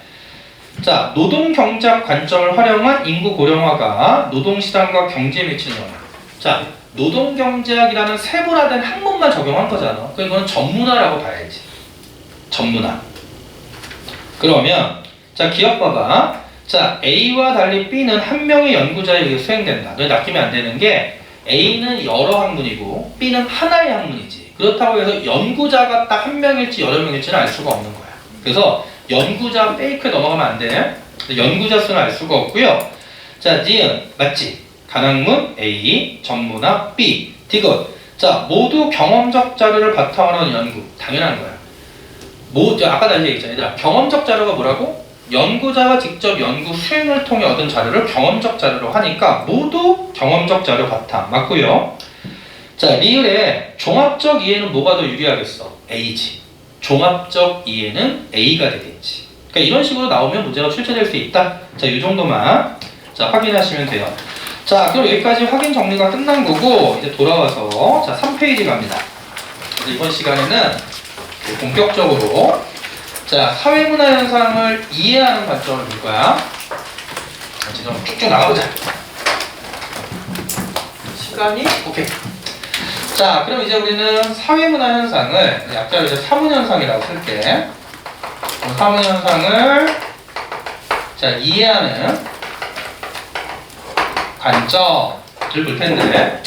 자, 노동경제학 관점을 활용한 인구 고령화가 노동시장과 경제에 미치는 영향. 자, 노동경제학이라는 세분화된 학문만 적용한 거잖아. 그러니까 이건 전문화라고 봐야지. 전문화. 그러면 자, 기억 봐봐. 자, A와 달리 B는 한 명의 연구자에 의해 수행된다. 너 낚이면 안 되는 게 A는 여러 학문이고 B는 하나의 학문이지. 그렇다고 해서 연구자가 딱 한 명일지 여러 명일지는 알 수가 없는 거야. 그래서 연구자 페이크에 넘어가면 안 돼. 연구자 수는 알 수가 없고요. 자, 니은 맞지? 간학문 A, 전문학 B, 디귿. 자, 모두 경험적 자료를 바탕으로 한 연구. 당연한 거야. 아까 나 얘기했잖아. 얘들아, 경험적 자료가 뭐라고? 연구자가 직접 연구 수행을 통해 얻은 자료를 경험적 자료로 하니까 모두 경험적 자료 바탕. 맞고요. 자, 리을의 종합적 이해는 뭐가 더 유리하겠어? A지. 종합적 이해는 A가 되겠지. 그러니까 이런 식으로 나오면 문제가 출제될 수 있다. 자, 이 정도만 자 확인하시면 돼요. 자, 그럼 여기까지 확인 정리가 끝난 거고 이제 돌아와서 자 3페이지 갑니다. 그래서 이번 시간에는 본격적으로 자 사회문화 현상을 이해하는 관점을 볼 거야. 지금 쭉쭉 나가보자. 시간이 오케이. 자, 그럼 이제 우리는 사회문화 현상을 약자로 이제 사문현상이라고 쓸게. 사문현상을 자 이해하는 관점을 볼 텐데,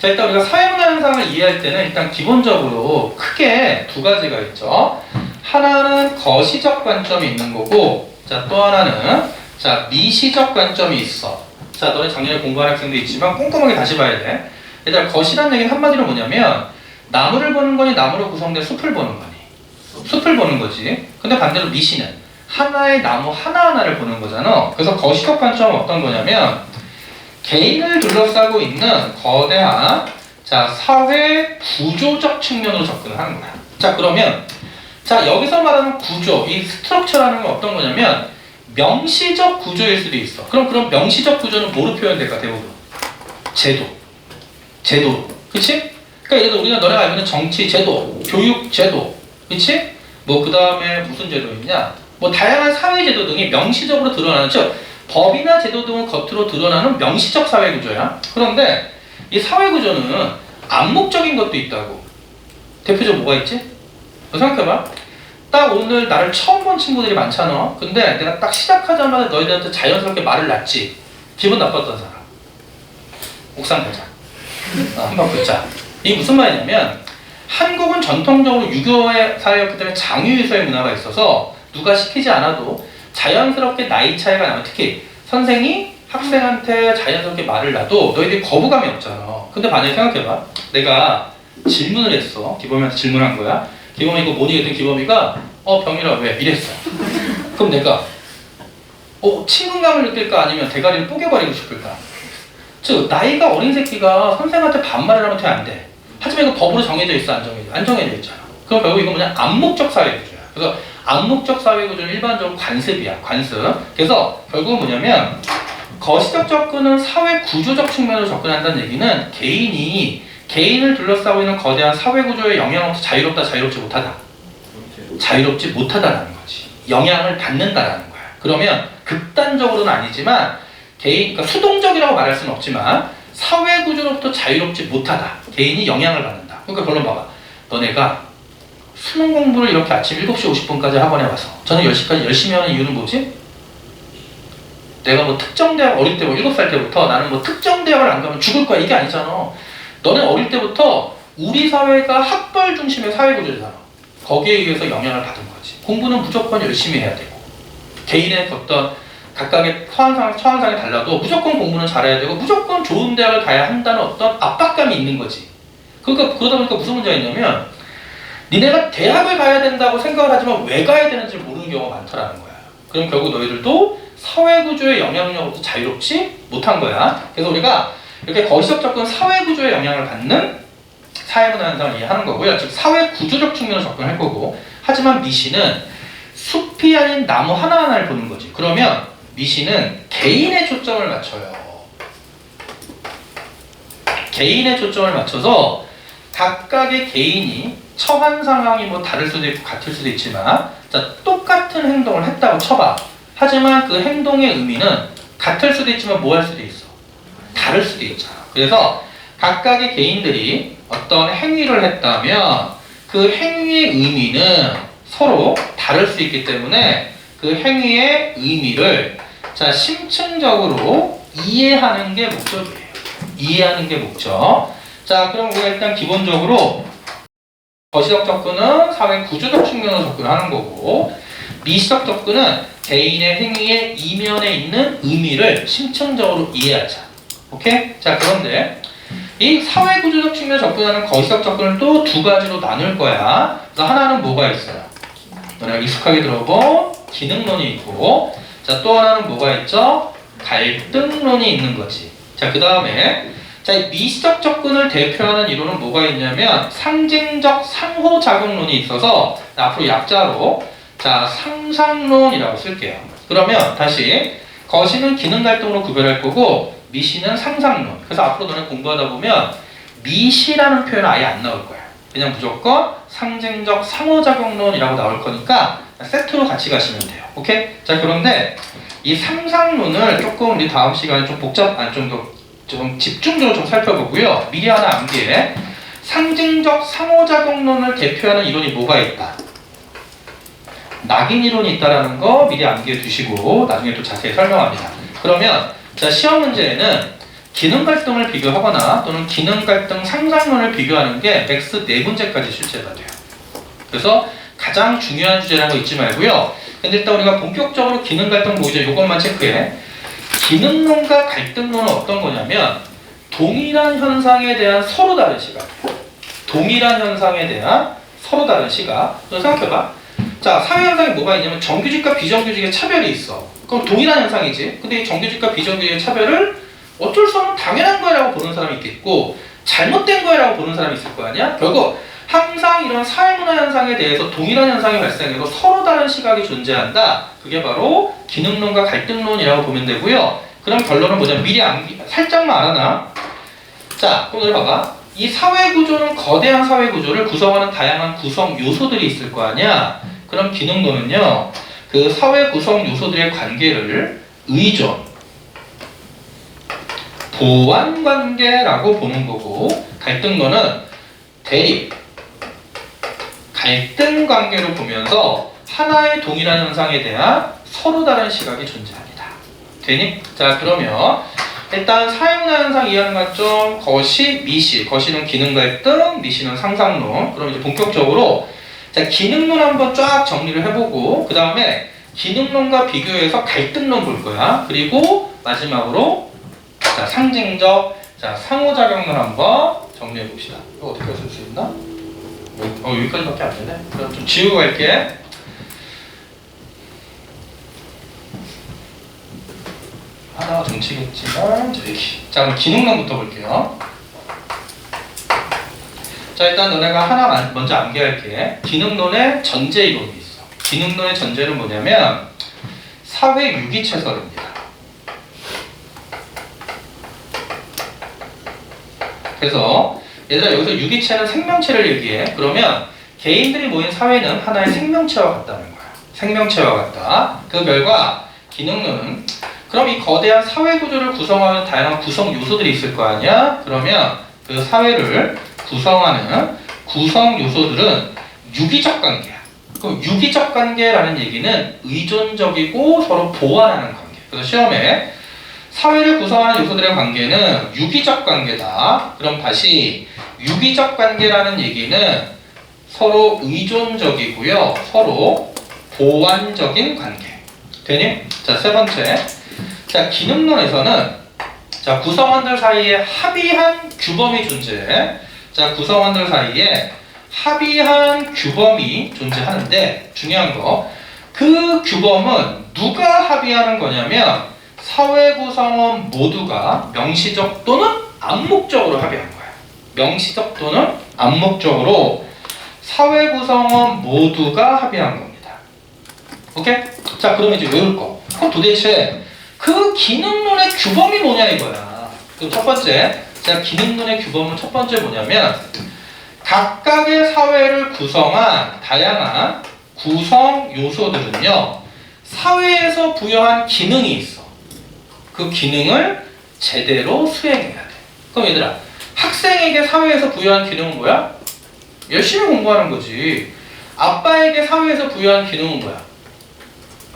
자 일단 우리가 사회문화 현상을 이해할 때는 일단 기본적으로 크게 두 가지가 있죠. 하나는 거시적 관점이 있는 거고, 자 또 하나는 자 미시적 관점이 있어. 자, 너네 작년에 공부한 학생도 있지만 꼼꼼하게 다시 봐야 돼. 얘들아, 거시란 얘기는 한마디로 뭐냐면 나무를 보는 거니 나무로 구성된 숲을 보는 거니 숲을 보는 거지. 근데 반대로 미시는 하나의 나무 하나하나를 보는 거잖아. 그래서 거시적 관점은 어떤 거냐면 개인을 둘러싸고 있는 거대한 자 사회 구조적 측면으로 접근을 하는 거야. 자, 그러면 자 여기서 말하는 구조, 이 스트럭처라는 건 어떤 거냐면 명시적 구조일 수도 있어. 그럼 명시적 구조는 뭐로 표현될까? 대부분 제도로. 그치? 그러니까 예를 들어 우리가 너네가 알고 있는 정치 제도, 교육 제도, 그치? 뭐 그 다음에 무슨 제도 있냐? 뭐 다양한 사회 제도 등이 명시적으로 드러나는, 즉 법이나 제도 등은 겉으로 드러나는 명시적 사회 구조야. 그런데 이 사회 구조는 암묵적인 것도 있다고. 대표적으로 뭐가 있지? 생각해봐. 딱 오늘 나를 처음 본 친구들이 많잖아. 근데 내가 딱 시작하자마자 너희들한테 자연스럽게 말을 놨지. 기분 나빴던 사람. 옥상 보자. 한번 보자. 이게 무슨 말이냐면 한국은 전통적으로 유교 사회였기 때문에 장유유서의 문화가 있어서 누가 시키지 않아도 자연스럽게 나이 차이가 나면, 특히 선생이 학생한테 자연스럽게 말을 놔도 너희들이 거부감이 없잖아. 근데 만약에 생각해봐. 내가 질문을 했어. 기범이한테 질문한 거야. 기범이 이거 뭐니? 했더니 기범이가 병이라 왜? 이랬어. 그럼 내가 친근감을 느낄까? 아니면 대가리를 뽀개버리고 싶을까? 즉 나이가 어린 새끼가 선생한테 반말을 하면 돼, 안 돼? 하지만 이거 법으로 정해져 있어, 안 정해져 있잖아. 그럼 결국 이건 뭐냐? 암묵적 사회구조야. 그래서 암묵적 사회구조는 일반적으로 관습이야, 관습. 그래서 결국은 뭐냐면 거시적 접근은 사회 구조적 측면으로 접근한다는 얘기는 개인을 둘러싸고 있는 거대한 사회 구조의 영향으로부터 자유롭지 못하다라는 거지. 영향을 받는다라는 거야. 그러면 극단적으로는 아니지만 그러니까 수동적이라고 말할 수는 없지만 사회 구조로부터 자유롭지 못하다. 개인이 영향을 받는다. 그러니까 결론 봐봐. 너네가 수능 공부를 이렇게 아침 7시 50분까지 학원에 와서 저녁 10시까지 열심히 하는 이유는 뭐지? 내가 뭐 특정 대학 어릴 때 7살 때부터 나는 뭐 특정 대학을 안 가면 죽을 거야, 이게 아니잖아. 너는 어릴 때부터 우리 사회가 학벌 중심의 사회 구조잖아. 거기에 의해서 영향을 받은 거지. 공부는 무조건 열심히 해야 되고, 개인의 어떤 각각의 처한상이 달라도 무조건 공부는 잘해야 되고 무조건 좋은 대학을 가야 한다는 어떤 압박감이 있는 거지. 그러다 보니까 무슨 문제가 있냐면 니네가 대학을 가야 된다고 생각을 하지만 왜 가야 되는지 모르는 경우가 많더라는 거야. 그럼 결국 너희들도 사회구조의 영향력으로부터 자유롭지 못한 거야. 그래서 우리가 이렇게 거시적 접근 사회구조의 영향을 받는 사회문화 현상을 이해하는 거고요. 즉 사회구조적 측면으로 접근할 거고, 하지만 미시는 숲이 아닌 나무 하나하나를 보는 거지. 그러면 미시는 개인의 초점을 맞춰요. 개인의 초점을 맞춰서 각각의 개인이 처한 상황이 뭐 다를 수도 있고 같을 수도 있지만, 자 똑같은 행동을 했다고 쳐봐. 하지만 그 행동의 의미는 같을 수도 있지만 뭐 할 수도 있어? 다를 수도 있잖아. 그래서 각각의 개인들이 어떤 행위를 했다면 그 행위의 의미는 서로 다를 수 있기 때문에 그 행위의 의미를 자 심층적으로 이해하는 게 목적이에요. 이해하는 게 목적. 자, 그럼 우리가 일단 기본적으로 거시적 접근은 사회 구조적 측면으로 접근하는 거고, 미시적 접근은 개인의 행위의 이면에 있는 의미를 심층적으로 이해하자. 오케이? 자, 그런데 이 사회구조적 측면에 접근하는 거시적 접근을 또 두 가지로 나눌 거야. 그래서 하나는 뭐가 있어요? 너네가 익숙하게 들어본 기능론이 있고, 자, 또 하나는 뭐가 있죠? 갈등론이 있는 거지. 자, 그 다음에 자, 이 미시적 접근을 대표하는 이론은 뭐가 있냐면 상징적 상호작용론이 있어서 앞으로 약자로 자, 상상론이라고 쓸게요. 그러면 다시 거시는 기능 갈등으로 구별할 거고 미시는 상상론. 그래서 앞으로 너네 공부하다 보면 미시라는 표현은 아예 안 나올 거야. 그냥 무조건 상징적 상호작용론이라고 나올 거니까 세트로 같이 가시면 돼요. 오케이? 자, 그런데 이 상상론을 조금 우리 다음 시간에 좀 좀 집중적으로 좀 살펴보고요. 미리 하나 암기해. 상징적 상호작용론을 대표하는 이론이 뭐가 있다? 낙인 이론이 있다라는 거 미리 암기해 두시고 나중에 또 자세히 설명합니다. 그러면 자, 시험 문제에는 기능 갈등을 비교하거나 또는 기능 갈등 상상론을 비교하는 게 맥스 4문제까지 출제가 돼요. 그래서 가장 중요한 주제라는 거 잊지 말고요. 근데 일단 우리가 본격적으로 기능 갈등 모의제 이것만 체크해. 기능론과 갈등론은 어떤 거냐면 동일한 현상에 대한 서로 다른 시각. 동일한 현상에 대한 서로 다른 시각. 너 생각해봐. 자, 사회 현상이 뭐가 있냐면 정규직과 비정규직의 차별이 있어. 그럼 동일한 현상이지. 근데 이 정규직과 비정규직의 차별을 어쩔 수 없는 당연한 거라고 보는 사람이 있겠고 잘못된 거라고 보는 사람이 있을 거 아니야? 결국 항상 이런 사회문화 현상에 대해서 동일한 현상이 발생해도 서로 다른 시각이 존재한다. 그게 바로 기능론과 갈등론이라고 보면 되고요. 그럼 결론은 뭐냐면 미리 살짝만 알아놔. 자, 오늘 봐봐. 이 사회구조는 거대한 사회구조를 구성하는 다양한 구성 요소들이 있을 거 아니야? 그럼 기능론은요. 그 사회 구성 요소들의 관계를 의존, 보완 관계라고 보는 거고 갈등론은 대립, 갈등 관계로 보면서 하나의 동일한 현상에 대한 서로 다른 시각이 존재합니다. 되니? 자, 그러면 일단 사회문화 현상 이해하는 관점 거시, 미시. 거시는 기능 갈등, 미시는 상상론. 그럼 이제 본격적으로 자, 기능론 한번 쫙 정리를 해보고 그 다음에 기능론과 비교해서 갈등론 볼 거야. 그리고 마지막으로 자, 상징적 자, 상호작용론 한번 정리해 봅시다. 이거 어떻게 쓸 수 있나? 여기까지밖에 안 되네. 그럼 좀 지우고 갈게. 하나가 정치겠지만 여기. 자, 그럼 기능론부터 볼게요. 자, 일단 너네가 하나 먼저 암기할게. 기능론의 전제 이론이 있어. 기능론의 전제는 뭐냐면 사회 유기체설입니다. 그래서 얘들아 여기서 유기체는 생명체를 얘기해. 그러면 개인들이 모인 사회는 하나의 생명체와 같다는 거야. 생명체와 같다. 그 결과 기능론은 그럼 이 거대한 사회 구조를 구성하는 다양한 구성 요소들이 있을 거 아니야? 그러면 그 사회를 구성하는 구성 요소들은 유기적 관계야. 그럼 유기적 관계라는 얘기는 의존적이고 서로 보완하는 관계. 그래서 시험에 사회를 구성하는 요소들의 관계는 유기적 관계다. 그럼 다시 유기적 관계라는 얘기는 서로 의존적이고요. 서로 보완적인 관계. 되니? 자, 세 번째. 자, 기능론에서는 자, 구성원들 사이에 합의한 규범이 존재해. 자, 구성원들 사이에 합의한 규범이 존재하는데 중요한 거, 그 규범은 누가 합의하는 거냐면 사회 구성원 모두가 명시적 또는 암묵적으로 합의한 거야. 명시적 또는 암묵적으로 사회 구성원 모두가 합의한 겁니다. 오케이? 자, 그러면 이제 외울 거. 그럼 도대체 그 기능론의 규범이 뭐냐 이거야. 그럼 첫 번째, 자, 기능론의 규범은 첫 번째 뭐냐면 각각의 사회를 구성한 다양한 구성 요소들은요 사회에서 부여한 기능이 있어. 그 기능을 제대로 수행해야 돼. 그럼 얘들아, 학생에게 사회에서 부여한 기능은 뭐야? 열심히 공부하는 거지. 아빠에게 사회에서 부여한 기능은 뭐야?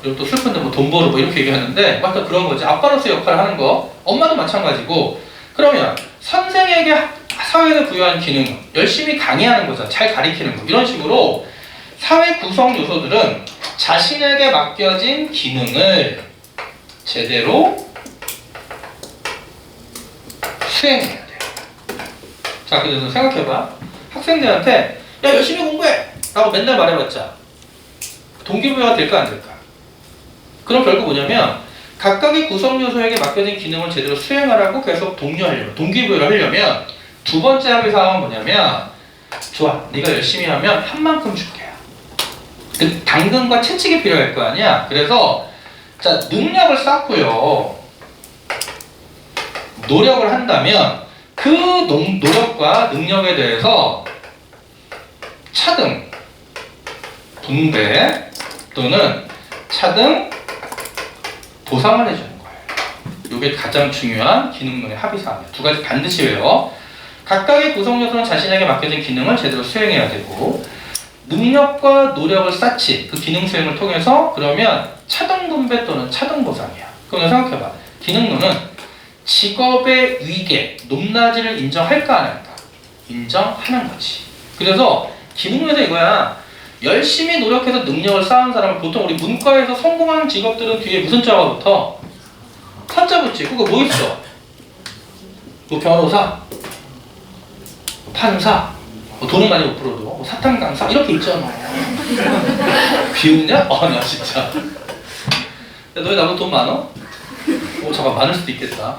그리고 또 슬픈데 뭐 돈 벌어 뭐 이렇게 얘기하는데 맞다, 그런 거지. 아빠로서 역할을 하는 거. 엄마도 마찬가지고. 그러면 선생에게 사회에서 부여한 기능은 열심히 강의하는 거잖아. 잘 가리키는 거. 이런 식으로 사회 구성 요소들은 자신에게 맡겨진 기능을 제대로 수행해야 돼요. 자, 그래서 생각해봐. 학생들한테 야 열심히 공부해! 라고 맨날 말해봤자 동기부여가 될까 안 될까? 그럼 결국 뭐냐면 각각의 구성 요소에게 맡겨진 기능을 제대로 수행하라고 계속 독려하려면, 동기부여를 하려면 두 번째 합의 사항은 뭐냐면 좋아, 네가 열심히 하면 한 만큼 줄게. 그 당근과 채찍이 필요할 거 아니야. 그래서 자, 능력을 쌓고요, 노력을 한다면 그 노력과 능력에 대해서 차등, 분배 또는 차등 보상을 해주는 거예요. 이게 가장 중요한 기능론의 합의사항이에요. 두 가지 반드시 외워. 각각의 구성 요소는 자신에게 맡겨진 기능을 제대로 수행해야 되고, 능력과 노력을 쌓지, 그 기능 수행을 통해서 그러면 차등 분배 또는 차등 보상이야. 그럼 생각해봐. 기능론은 직업의 위계, 높낮이를 인정할까 안 할까? 인정하는 거지. 그래서 기능론에서 이거야. 열심히 노력해서 능력을 쌓은 사람은 보통 우리 문과에서 성공한 직업들은 뒤에 무슨 자가 붙어? 사자 붙지. 그거 뭐 있어? 뭐 변호사, 판사, 돈은 많이 못 벌어도 사탕 강사 이렇게 있잖아. 비웃냐? 나 진짜. 야, 너희 나보다 돈 많어? 잠깐 많을 수도 있겠다.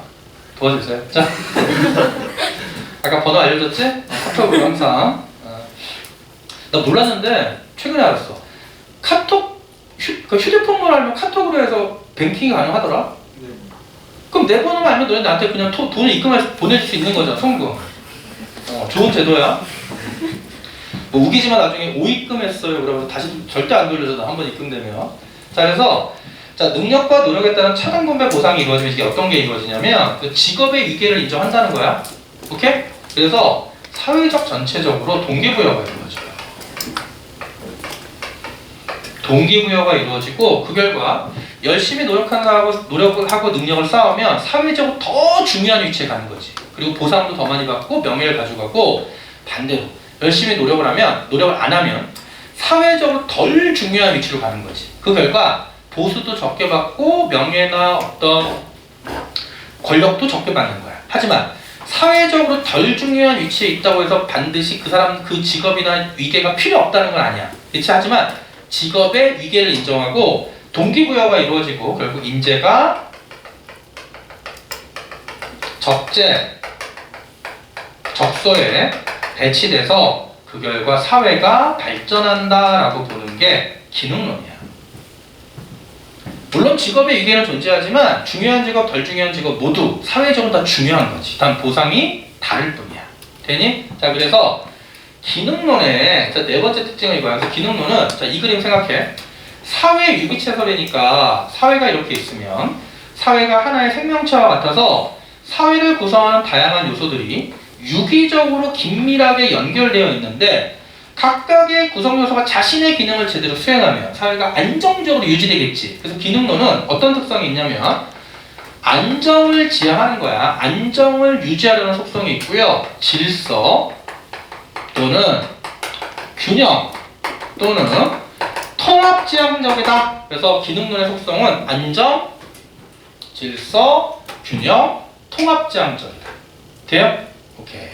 도와주세요. 자, 아까 번호 알려줬지? 카톡으로 항상. 나 몰랐는데 최근에 알았어. 카톡 휴대폰으로 알면 카톡으로 해서 뱅킹이 가능하더라. 네. 그럼 내 번호만 알면 너네 나한테 그냥 돈을 입금해서 보내줄 수 있는 거잖아. 송금. 좋은 제도야. 뭐 우기지만 나중에 오입금했어요 그러면 다시 절대 안 돌려줘. 한번 입금되면. 자, 그래서 자, 능력과 노력에 따른 차등 분배 보상이 이루어지면 이게 어떤 게 이루어지냐면 그 직업의 위계를 인정한다는 거야. 오케이? 그래서 사회적 전체적으로 동기부여가 이루어져요. 동기부여가 이루어지고 그 결과 열심히 노력을 하고 능력을 쌓으면 사회적으로 더 중요한 위치에 가는 거지. 그리고 보상도 더 많이 받고 명예를 가져가고, 반대로 열심히 노력을 안 하면 사회적으로 덜 중요한 위치로 가는 거지. 그 결과 보수도 적게 받고 명예나 어떤 권력도 적게 받는 거야. 하지만 사회적으로 덜 중요한 위치에 있다고 해서 반드시 그 사람 그 직업이나 위계가 필요 없다는 건 아니야. 그렇지? 하지만 직업의 위계를 인정하고 동기부여가 이루어지고 결국 인재가 적소에 배치돼서 그 결과 사회가 발전한다라고 보는 게 기능론이야. 물론 직업의 위계는 존재하지만 중요한 직업, 덜 중요한 직업 모두 사회적으로 다 중요한 거지. 단 보상이 다를 뿐이야. 되니? 자, 그래서 기능론의 네 번째 특징은 이거야. 그래서 기능론은 자, 이 그림 생각해. 사회 유기체설이니까 사회가 이렇게 있으면 사회가 하나의 생명체와 같아서 사회를 구성하는 다양한 요소들이 유기적으로 긴밀하게 연결되어 있는데 각각의 구성 요소가 자신의 기능을 제대로 수행하면 사회가 안정적으로 유지되겠지. 그래서 기능론은 어떤 특성이 있냐면 안정을 지향하는 거야. 안정을 유지하려는 속성이 있고요. 질서 또는 균형 또는 통합지향적이다. 그래서 기능론의 속성은 안정, 질서, 균형, 통합지향적이다. 돼요? 오케이.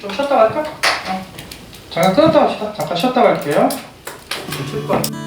좀 쉬었다 갈까? 잠깐 끊었다 갑시다. 잠깐 쉬었다 갈게요. 쉴 거야.